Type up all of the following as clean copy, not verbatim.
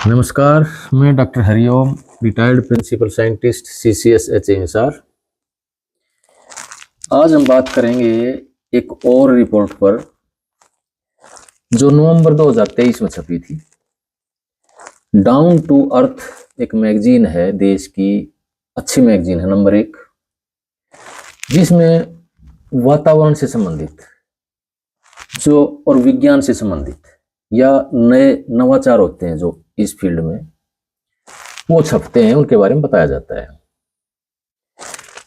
नमस्कार, मैं doctor Hariom, retired principal scientist CCS HMSR। आज हम बात करेंगे एक और रिपोर्ट पर जो नवंबर 2023 में छपी थी। डाउन टू अर्थ एक मैगजीन है, देश की अच्छी मैगजीन है, नंबर 1, जिसमें वातावरण से संबंधित जो और विज्ञान से संबंधित या नए नवाचार होते हैं जो इस फील्ड में वो छपते हैं, उनके बारे में बताया जाता है।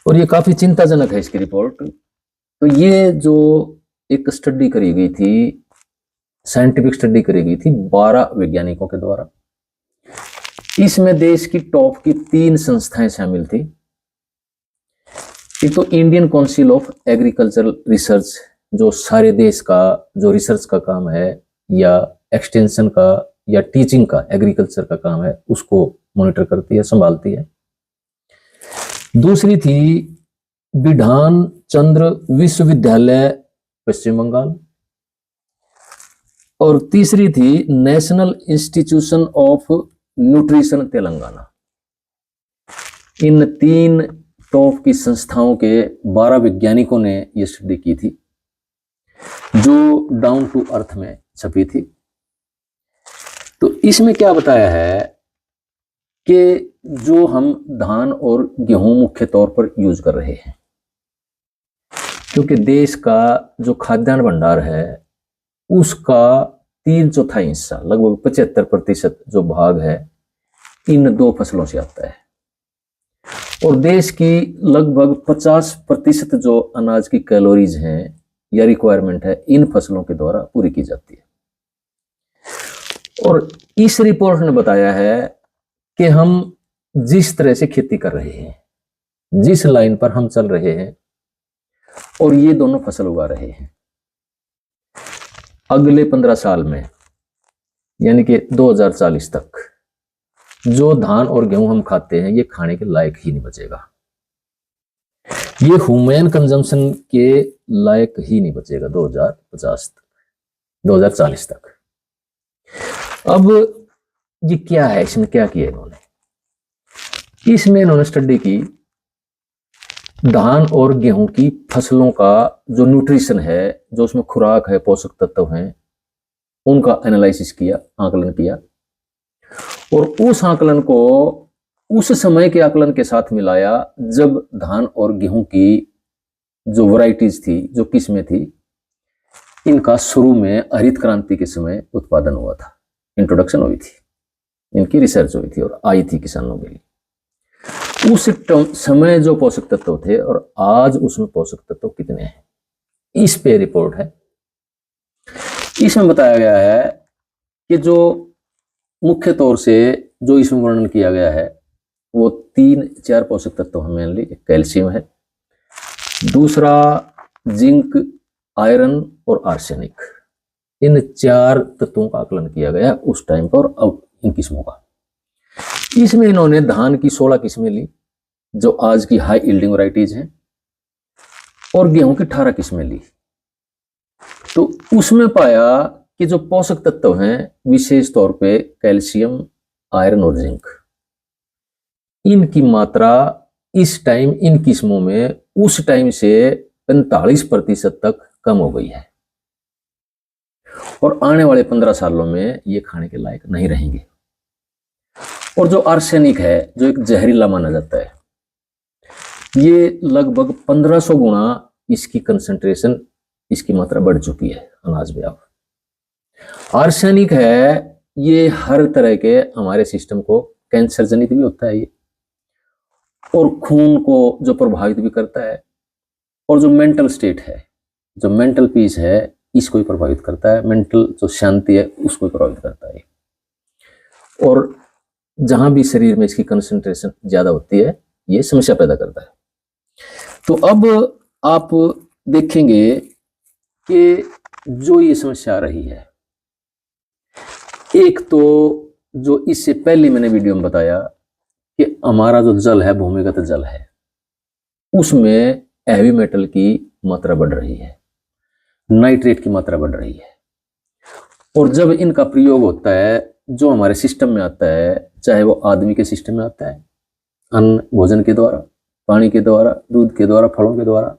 और ये काफी चिंताजनक है इसकी रिपोर्ट। तो ये जो एक स्टडी करी गई थी, साइंटिफिक स्टडी करी गई थी 12 वैज्ञानिकों के द्वारा। इसमें देश की टॉप की 3 संस्थाएं शामिल थी। एक तो Indian council of agricultural research, जो सारे देश का जो रिसर्च का काम है या एक्सटेंशन का या टीचिंग का, एग्रीकल्चर का काम है, उसको मॉनिटर करती है, संभालती है। दूसरी थी विधान चंद्र विश्वविद्यालय पश्चिम बंगाल, और तीसरी थी national institution of nutrition Telangana. In 3 top की संस्थाओं के 12 वैज्ञानिकों ने यह स्टडी की थी, जो डाउन टू अर्थ में छपी थी। तो इसमें क्या बताया है कि जो हम धान और गेहूं मुख्य तौर पर यूज कर रहे हैं, क्योंकि देश का जो खाद्यान्न भंडार है उसका 3/4 हिस्सा, लगभग 75% जो भाग है, इन 2 फसलों से आता है। और देश की लगभग 50% जो अनाज की कैलोरीज हैं या रिक्वायरमेंट है, इन फसलों के द्वारा पूरी की जाती है। और इस रिपोर्ट ने बताया है कि हम जिस तरह से खेती कर रहे हैं, जिस लाइन पर हम चल रहे हैं और ये दोनों फसल उगा रहे हैं, अगले 15 साल में यानी कि 2040 तक जो धान और गेहूं हम खाते हैं ये खाने के लायक ही नहीं बचेगा। ये ह्यूमन कंजम्पशन के लायक ही नहीं बचेगा 2050 तक, 2040 तक। अब ये क्या है, इसमें क्या किया इन्होंने? इसमें इन्होंने स्टडी की धान और गेहूं की फसलों का जो न्यूट्रिशन है, जो उसमें खुराक है, पोषक तत्व हैं, उनका एनालिसिस किया, आकलन किया। और उस आकलन को उस समय के आकलन के साथ मिलाया जब धान और गेहूं की जो वैरायटीज थी, जो किस्में थी, इनका शुरू में हरित क्रांति के समय उत्पादन हुआ था, इंट्रोडक्शन हुई थी, इनकी रिसर्च हुई थी और आई थी किसानों के लिए। उस समय जो पोषक तत्व थे और आज उसमें पोषक तत्व कितने हैं, इस पे रिपोर्ट है। इसमें बताया गया है कि जो मुख्य तौर से जो इसमें वर्णन किया गया है वो 3-4 पोषक तत्व हैं मेनली। कैल्शियम है, दूसरा जिंक, आयरन और आर्सेनिक। इन 4 तत्वों का आकलन किया गया उस टाइम पर और अब इन किस्मों का। इसमें इन्होंने धान की 16 किस्में ली जो आज की हाई यील्डिंग वैरायटीज हैं, और गेहूं की 18 किस्में ली। तो उसमें पाया कि जो पोषक तत्व हैं, विशेष तौर पे कैल्शियम, आयरन और जिंक, इनकी मात्रा इस टाइम इन किस्मों में उस टाइम से 45% तक कम हो गई है, और आने वाले 15 सालों में ये खाने के लायक नहीं रहेंगे। और जो आर्सेनिक है, जो एक जहरीला माना जाता है, ये लगभग 1500 गुना इसकी कंसंट्रेशन, इसकी मात्रा बढ़ चुकी है अनाज में। अब आर्सेनिक है, ये हर तरह के हमारे सिस्टम को कैंसर जनित भी होता है ये, और खून को जो प्रभावित भी करता है, और जो मेंटल स्टेट है, जो मेंटल पीस है, इसको ही प्रभावित करता है। मेंटल जो शांति है उसको ही प्रभावित करता है। और जहां भी शरीर में इसकी कंसंट्रेशन ज्यादा होती है, ये समस्या पैदा करता है। तो अब आप देखेंगे कि जो ये समस्या आ रही है, एक तो जो इससे पहले मैंने वीडियो में बताया कि हमारा जो जल है, भूमिगत जल है, उसमें हैवी मेटल की मात्रा बढ़ रही है, नाइट्रेट की मात्रा बढ़ रही है। और जब इनका प्रयोग होता है जो हमारे सिस्टम में आता है, चाहे वो आदमी के सिस्टम में आता है अन्न भोजन के द्वारा, पानी के द्वारा, दूध के द्वारा, फलों के द्वारा,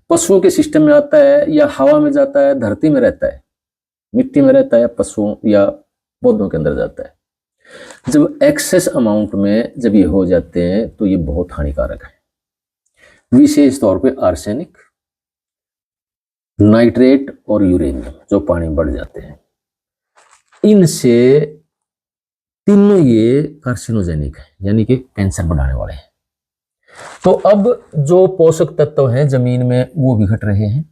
पशुओं के सिस्टम में आता है या हवा में जाता है, धरती में रहता है, मिट्टी में रहता है, या पशुओं या पौधों के अंदर जाता है। जब एक्सेस अमाउंट में जब ये हो जाते हैं तो ये बहुत हानिकारक है। विशेष तौर पे आर्सेनिक, नाइट्रेट और यूरेनियम जो पानी में बढ़ जाते हैं, इनसे तीनों ये कार्सिनोजेनिक है, यानी कि कैंसर बढ़ाने वाले हैं। तो अब जो पोषक तत्व हैं जमीन में वो भी घट रहे हैं,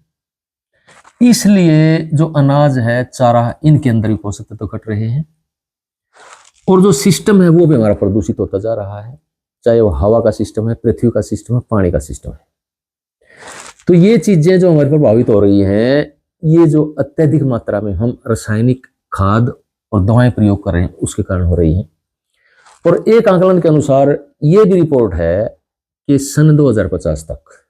इसलिए जो अनाज है, चारा, इनके अंदर भी पोषक तत्व घट रहे हैं, और जो सिस्टम है वो भी हमारा प्रदूषित होता जा रहा है, चाहे वो हवा का सिस्टम है, पृथ्वी का सिस्टम है, पानी का सिस्टम है। तो ये चीजें जो हमारे पर प्रभावित हो रही हैं, ये जो अत्यधिक मात्रा में हम रासायनिक खाद और दवाएं प्रयोग कर रहे हैं उसके कारण हो रही हैं। और एक आंकलन के अनुसार ये भी रिपोर्ट है कि सन 2050 तक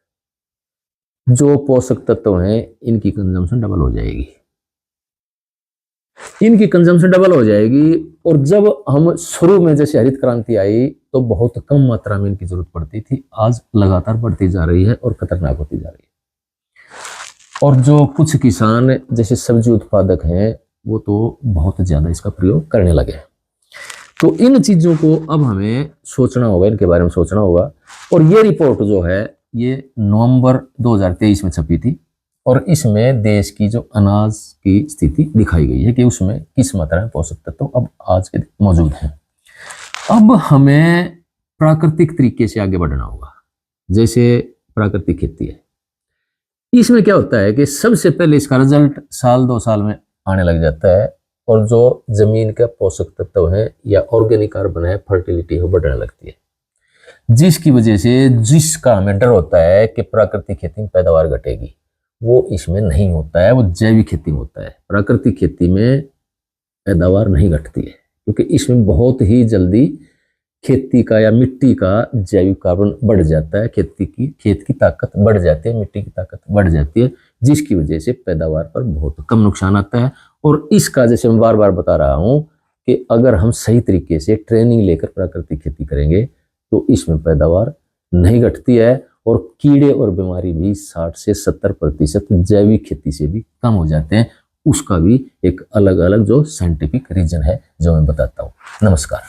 जो पोषक तत्व हैं इनकी कंजम्पशन डबल हो जाएगी, इनकी कंजम्पशन डबल हो जाएगी। और जब हम शुरू में जैसे हरित क्रांति आई तो बहुत कम मात्रा में इनकी जरूरत पड़ती थी, आज लगातार बढ़ती जा रही है और खतरनाक होती जा रही है। और जो कुछ किसान जैसे सब्जी उत्पादक हैं वो तो बहुत ज्यादा इसका प्रयोग करने लगे हैं। तो इन चीजों को अब हमें सोचना होगा, इनके बारे में सोचना होगा। और ये रिपोर्ट जो है ये नवंबर 2023 में छपी थी, और इसमें देश की जो अनाज की स्थिति दिखाई गई है कि उसमें किस मात्रा में पोषक तत्व अब आज के मौजूद हैं। अब हमें प्राकृतिक तरीके से आगे बढ़ना होगा। जैसे प्राकृतिक खेती है, इसमें क्या होता है कि सबसे पहले इसका रिजल्ट साल 2 साल में आने लग जाता है, और जो जमीन का पोषक तत्व है या ऑर्गेनिक कार्बन है, फर्टिलिटी है, बढ़ने लगती है, जिसकी वजह से जिसका हमें डर होता है कि प्राकृतिक खेती में पैदावार घटेगी, वो इसमें नहीं होता है, वो जैविक खेती में होता है। प्राकृतिक खेती में पैदावार नहीं घटती है क्योंकि इसमें बहुत ही जल्दी खेती का या मिट्टी का जैविक कार्बन बढ़ जाता है, खेत की ताकत बढ़ जाती है, मिट्टी की ताकत बढ़ जाती है, जिसकी वजह से पैदावार पर बहुत कम नुकसान आता है। और इसका जैसे मैं बार बार बता रहा हूं कि अगर हम सही तरीके से ट्रेनिंग लेकर प्राकृतिक खेती करेंगे तो इसमें पैदावार नहीं घटती है, और कीड़े और बीमारी भी 60 से 70% जैविक खेती से भी कम हो जाते हैं। उसका भी एक अलग अलग जो साइंटिफिक रीजन है जो मैं बताता हूँ। नमस्कार।